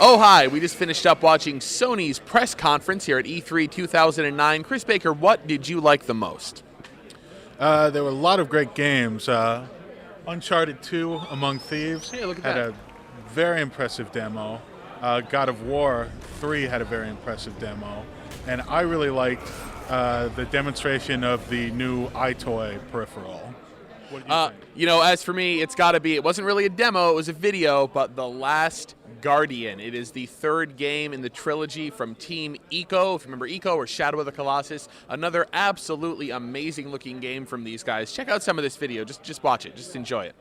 Oh, hi. We just finished up watching Sony's press conference here at E3 2009. Chris Baker, what did you like the most? There were a lot of great games. Uncharted 2, Among Thieves, Hey, look at had that. a very impressive demo. God of War 3 had a very impressive demo. And I really liked the demonstration of the new iToy peripheral. What did you think? As for me, it's got to be, it wasn't really a demo, it was a video, but The Last Guardian. It is the third game in the trilogy from Team Ico, if you remember Ico or Shadow of the Colossus. Another absolutely amazing looking game from these guys. Check out some of this video, just watch it, just enjoy it.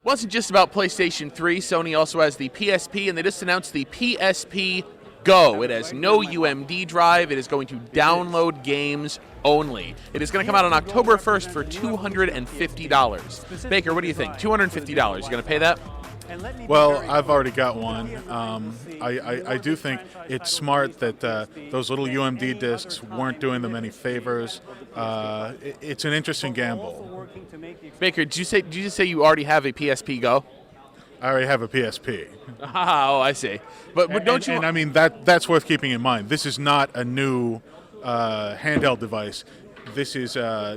Wasn't just about PlayStation 3. Sony also has the PSP, and they just announced the PSP Go. It has no UMD drive. It is going to download games only. It is going to come out on October 1st for $250. Baker, what do you think? $250. You going to pay that? Well, I've already got one. I do think it's smart that those little UMD discs weren't doing them any favors. It's an interesting gamble. Baker, did you just say you already have a PSP Go? I already have a PSP. Oh, I see. But don't you? And I mean that's worth keeping in mind. This is not a new handheld device. This is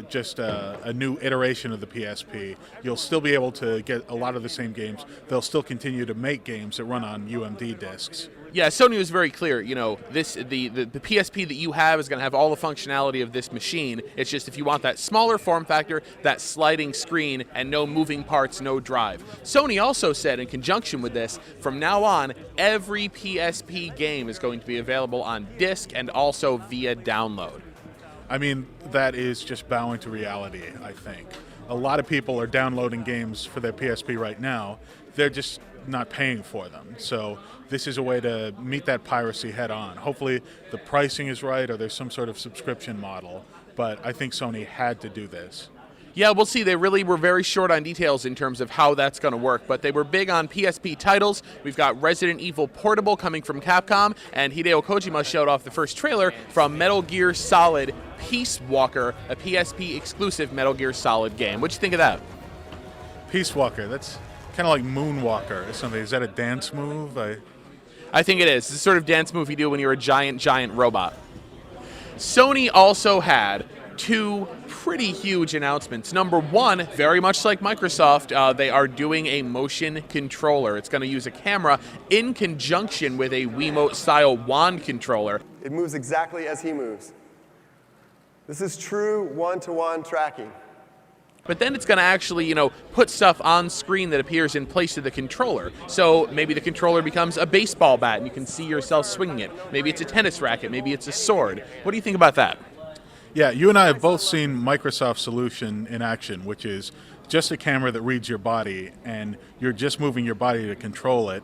just a new iteration of the PSP. You'll still be able to get a lot of the same games. They'll still continue to make games that run on UMD discs. Yeah, Sony was very clear. The PSP that you have is going to have all the functionality of this machine. It's just if you want that smaller form factor, that sliding screen, and no moving parts, no drive. Sony also said in conjunction with this, from now on, every PSP game is going to be available on disc and also via download. I mean, that is just bowing to reality, I think. A lot of people are downloading games for their PSP right now. They're just not paying for them. So this is a way to meet that piracy head on. Hopefully the pricing is right or there's some sort of subscription model, but I think Sony had to do this. Yeah, we'll see. They really were very short on details in terms of how that's going to work, but they were big on PSP titles. We've got Resident Evil Portable coming from Capcom, and Hideo Kojima showed off the first trailer from Metal Gear Solid Peace Walker, a PSP exclusive Metal Gear Solid game. What'd you think of that? Peace Walker, that's kind of like Moonwalker or something. Is that a dance move? I think it is. It's the sort of dance move you do when you're a giant robot. Sony also had two pretty huge announcements. Number one, very much like Microsoft, they are doing a motion controller. It's going to use a camera in conjunction with a Wiimote-style wand controller. It moves exactly as he moves. This is true one-to-one tracking. But then it's going to actually, put stuff on screen that appears in place of the controller. So maybe the controller becomes a baseball bat and you can see yourself swinging it. Maybe it's a tennis racket. Maybe it's a sword. What do you think about that? Yeah, you and I have both seen Microsoft's solution in action, which is just a camera that reads your body and you're just moving your body to control it.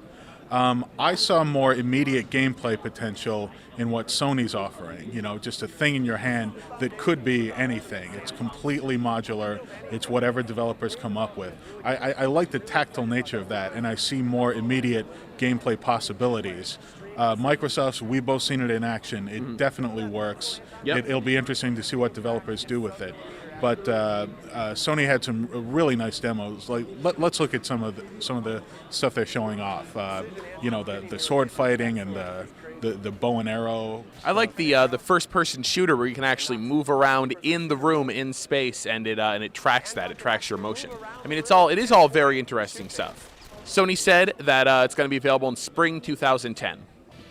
I saw more immediate gameplay potential in what Sony's offering, just a thing in your hand that could be anything. It's completely modular. It's whatever developers come up with. I like the tactile nature of that, and I see more immediate gameplay possibilities. Microsoft's, we've both seen it in action. It definitely works. Yep. It'll be interesting to see what developers do with it. But Sony had some really nice demos. Like let's look at some of the stuff they're showing off. The sword fighting and the bow and arrow. I like the first-person shooter where you can actually move around in the room in space, and it tracks that. It tracks your motion. I mean, it is all very interesting stuff. Sony said that it's going to be available in spring 2010.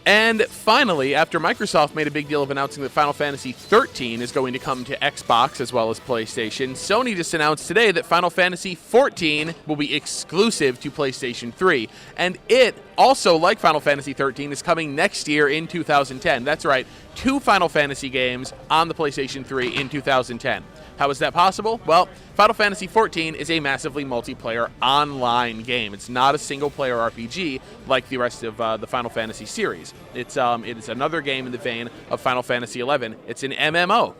And finally, after Microsoft made a big deal of announcing that Final Fantasy XIII is going to come to Xbox as well as PlayStation, Sony just announced today that Final Fantasy XIV will be exclusive to PlayStation 3. And it, also like Final Fantasy XIII, is coming next year in 2010. That's right, 2 Final Fantasy games on the PlayStation 3 in 2010. How is that possible? Well, Final Fantasy XIV is a massively multiplayer online game. It's not a single-player RPG like the rest of the Final Fantasy series. It is another game in the vein of Final Fantasy XI. It's an MMO.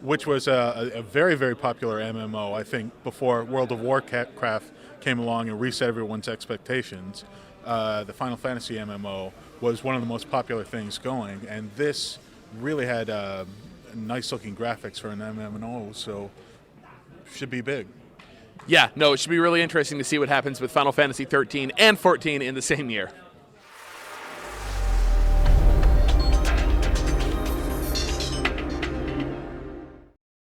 which was a very, very popular MMO, I think, before World of Warcraft came along and reset everyone's expectations. The Final Fantasy MMO was one of the most popular things going, and this really had nice-looking graphics for an MMO, so should be big. Yeah, no, it should be really interesting to see what happens with Final Fantasy 13 and 14 in the same year.